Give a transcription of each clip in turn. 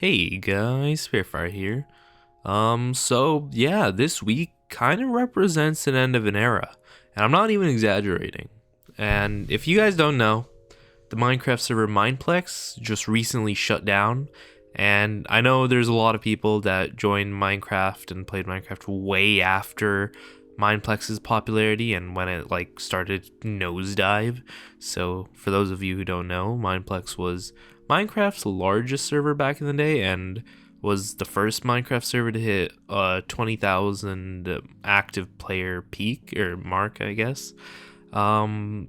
Hey guys, SpiritFire here. So yeah, this week kind of represents an end of an era, and I'm not even exaggerating. And if you guys don't know, the Minecraft server Mineplex just recently shut down, and I know there's a lot of people that joined Minecraft and played Minecraft way after Mineplex's popularity and when it like started nosedive. So for those of you who don't know, Mineplex was Minecraft's largest server back in the day and was the first Minecraft server to hit 20,000 active player peak or mark, I guess. And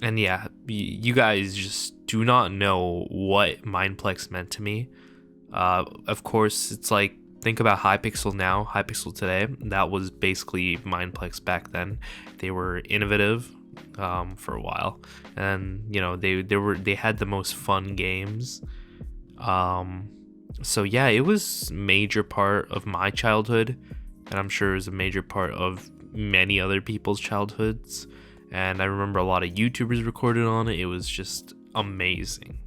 yeah, you guys just do not know what Mineplex meant to me. Of course, it's like, think about Hypixel now, Hypixel today. That was basically Mineplex back then. They were innovative for a while, and you know they had the most fun games. So yeah, it was major part of my childhood, and I'm sure it was a major part of many other people's childhoods. And I remember a lot of YouTubers recorded on it. It was just amazing.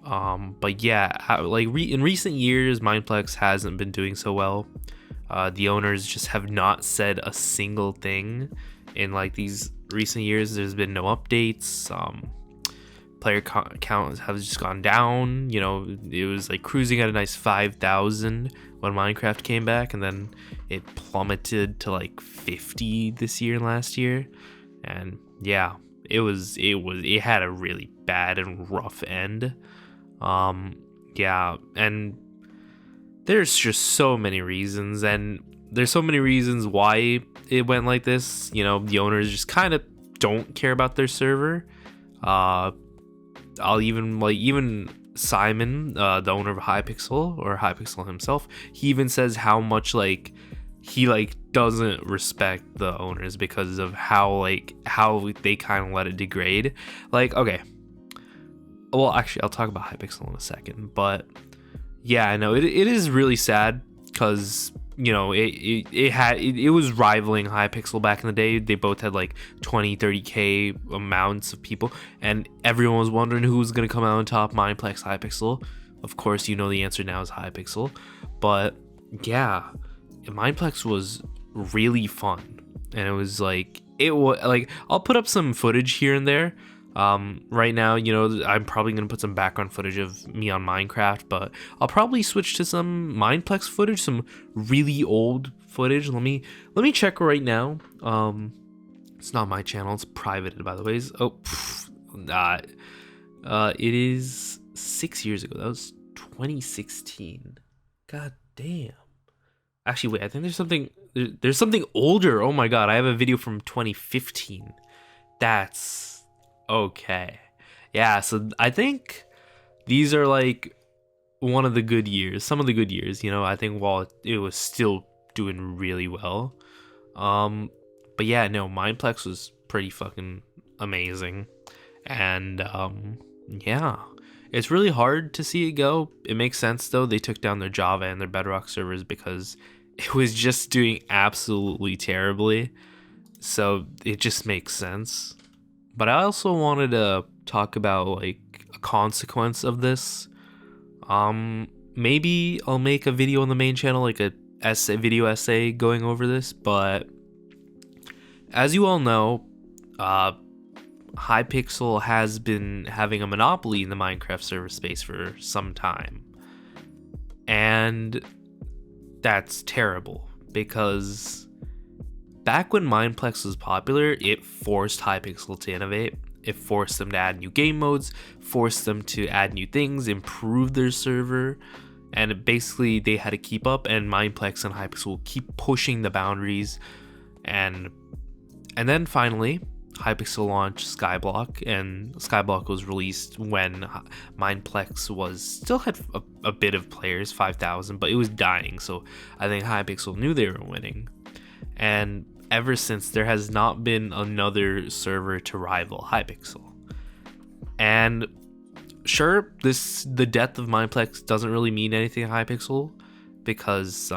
But yeah, in recent years, Mineplex hasn't been doing so well. The owners just have not said a single thing in like these recent years. There's been no updates. Player count has just gone down. You know, it was like cruising at a nice 5,000 when Minecraft came back, and then it plummeted to like 50 this year and last year. And yeah, it had a really bad and rough end. Yeah, and there's just so many reasons, and there's so many reasons why it went like this. You know, the owners just kind of don't care about their server. I'll even Simon, the owner of Hypixel, or Hypixel himself, he even says how much he doesn't respect the owners because of how they kind of let it degrade. Like, okay, well, actually, I'll talk about Hypixel in a second, but yeah, I know it is really sad because you know it was rivaling Hypixel back in the day. They both had like 20-30k amounts of people, and everyone was wondering who was gonna come out on top, Mineplex, Hypixel. Of course, you know the answer now is Hypixel, but yeah, Mineplex was really fun, and it was like I'll put up some footage here and there. Right now, you know, I'm probably gonna put some background footage of me on Minecraft, but I'll probably switch to some Mineplex footage, some really old footage. Let me check right now. It's not my channel; it's private, by the way. It is 6 years ago. That was 2016. God damn. Actually, wait. I think there's something older. Oh my god, I have a video from 2015. That's okay. Yeah, so I think these are like one of the good years, some of the good years, you know. I think while it was still doing really well. But yeah, no, Mineplex was pretty fucking amazing. And yeah. It's really hard to see it go. It makes sense though. They took down their Java and their Bedrock servers because it was just doing absolutely terribly. So it just makes sense. But I also wanted to talk about like a consequence of this. Maybe I'll make a video on the main channel, like a video essay going over this. But as you all know, Hypixel has been having a monopoly in the Minecraft server space for some time, and that's terrible because back when Mineplex was popular, it forced Hypixel to innovate. It forced them to add new game modes, forced them to add new things, improve their server, and basically they had to keep up, and Mineplex and Hypixel keep pushing the boundaries. And then finally, Hypixel launched Skyblock, and Skyblock was released when Mineplex still had a bit of players, 5,000, but it was dying, so I think Hypixel knew they were winning. And ever since, there has not been another server to rival Hypixel. And sure, the death of Mineplex doesn't really mean anything to Hypixel because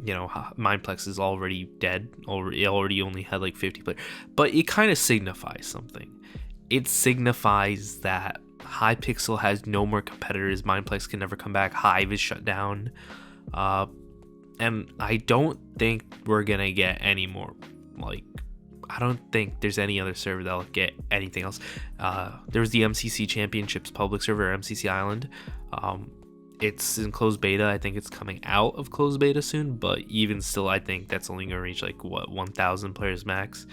you know, Mineplex is already dead. It already only had like 50 players, but it kind of signifies something. It signifies that Hypixel has no more competitors. Mineplex can never come back. Hive is shut down. And I don't think we're gonna get any more. Like, I don't think there's any other server that'll get anything else. There was the MCC Championships public server, MCC Island. It's in closed beta. I think it's coming out of closed beta soon, but even still, I think that's only gonna reach like what 1,000 players max.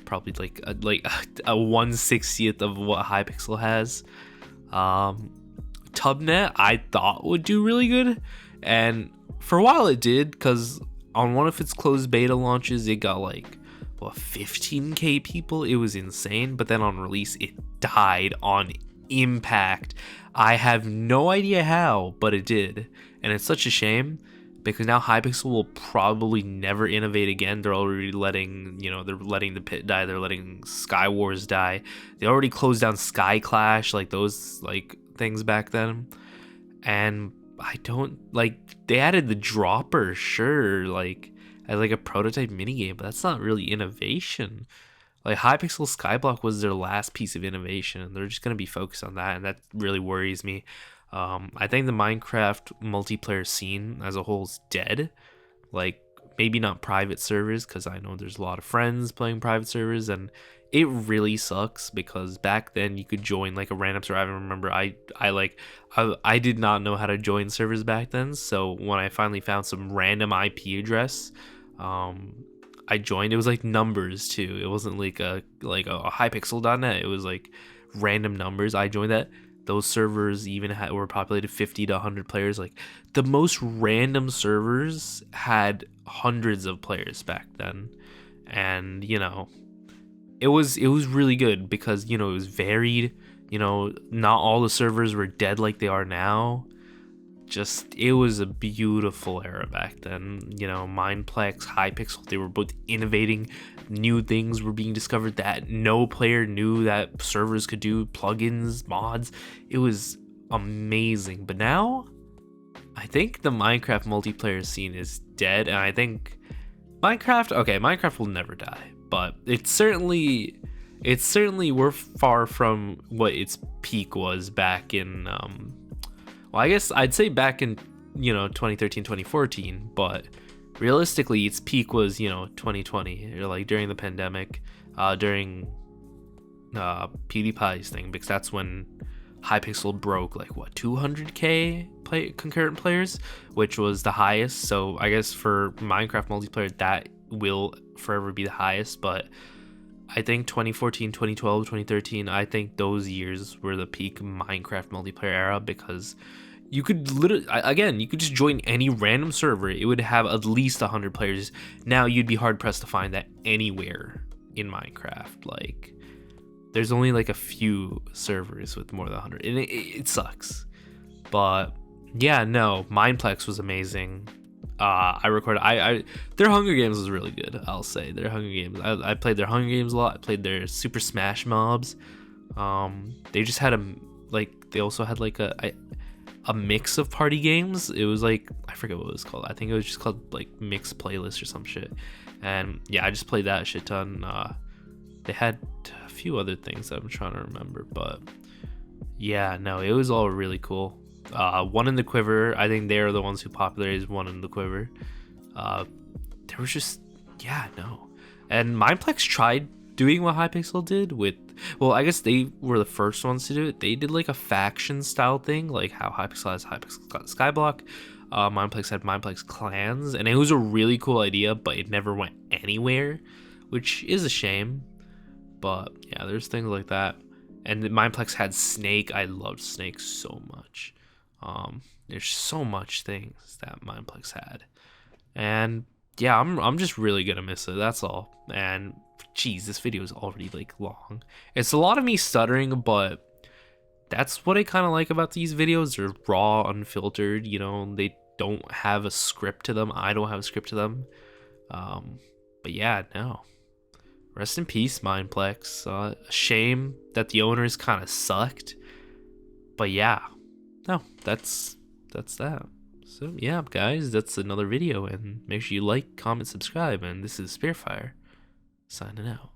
Probably like a 1/60th of what Hypixel has. Tubnet I thought would do really good, and for a while it did, because on one of its closed beta launches it got like 15k people. It was insane, but then on release it died on impact. I have no idea how, but it did, and it's such a shame, because now Hypixel will probably never innovate again. They're already letting, they're letting the Pit die, they're letting Sky Wars die. They already closed down Sky Clash, like those like things back then. And I don't they added the dropper, sure, like as like a prototype minigame, but that's not really innovation. Like Hypixel Skyblock was their last piece of innovation, and they're just gonna be focused on that, and that really worries me. I think the Minecraft multiplayer scene as a whole is dead. Like, maybe not private servers, because I know there's a lot of friends playing private servers, and it really sucks, because back then you could join like a random server. I remember I did not know how to join servers back then, so when I finally found some random IP address, I joined. It was like numbers too. It wasn't like a hypixel.net. It was like random numbers. I joined that. Those servers even were populated 50 to 100 players. Like, the most random servers had hundreds of players back then, and it was really good, because it was varied. Not all the servers were dead like they are now. Just, it was a beautiful era back then. Mineplex, Hypixel, they were both innovating. New things were being discovered that no player knew that servers could do, plugins, mods. It was amazing. But now I think the Minecraft multiplayer scene is dead, and I think Minecraft will never die, but it's certainly we're far from what its peak was back in I guess I'd say back in 2013, 2014, but realistically its peak was 2020, or like during the pandemic, during PewDiePie's thing, because that's when Hypixel broke like 200k concurrent players, which was the highest. So I guess for Minecraft multiplayer that will forever be the highest, but I think 2014, 2012, 2013, I think those years were the peak Minecraft multiplayer era, because you could you could just join any random server. It would have at least 100 players. Now you'd be hard pressed to find that anywhere in Minecraft. Like, there's only like a few servers with more than 100, and it sucks. But yeah, no, Mineplex was amazing. Their Hunger Games was really good. I'll say their Hunger Games. I played their Hunger Games a lot. I played their Super Smash Mobs. They just had they also had like a mix of party games. It was like, I forget what it was called. I think it was just called like Mixed Playlist or some shit. And yeah, I just played that a shit ton. They had a few other things that I'm trying to remember, but yeah, no, it was all really cool. One in the Quiver, I think they're the ones who popularized One in the Quiver. There was just, yeah, no. And Mineplex tried doing what Hypixel did with, well, I guess they were the first ones to do it. They did like a faction style thing, like how Hypixel has Hypixel Skyblock. Mineplex had Mineplex Clans, and it was a really cool idea, but it never went anywhere, which is a shame. But yeah, there's things like that. And Mineplex had Snake. I loved Snake so much. There's so much things that Mineplex had, and yeah, I'm just really gonna miss it. That's all. And geez, this video is already like long. It's a lot of me stuttering, but that's what I kind of like about these videos. They're raw, unfiltered. They don't have a script to them. I don't have a script to them. But yeah, no. Rest in peace, Mineplex. A shame that the owners kind of sucked. But yeah, no, that's that. So yeah, guys, that's another video, and make sure you like, comment, subscribe, and this is SpiritFire signing out.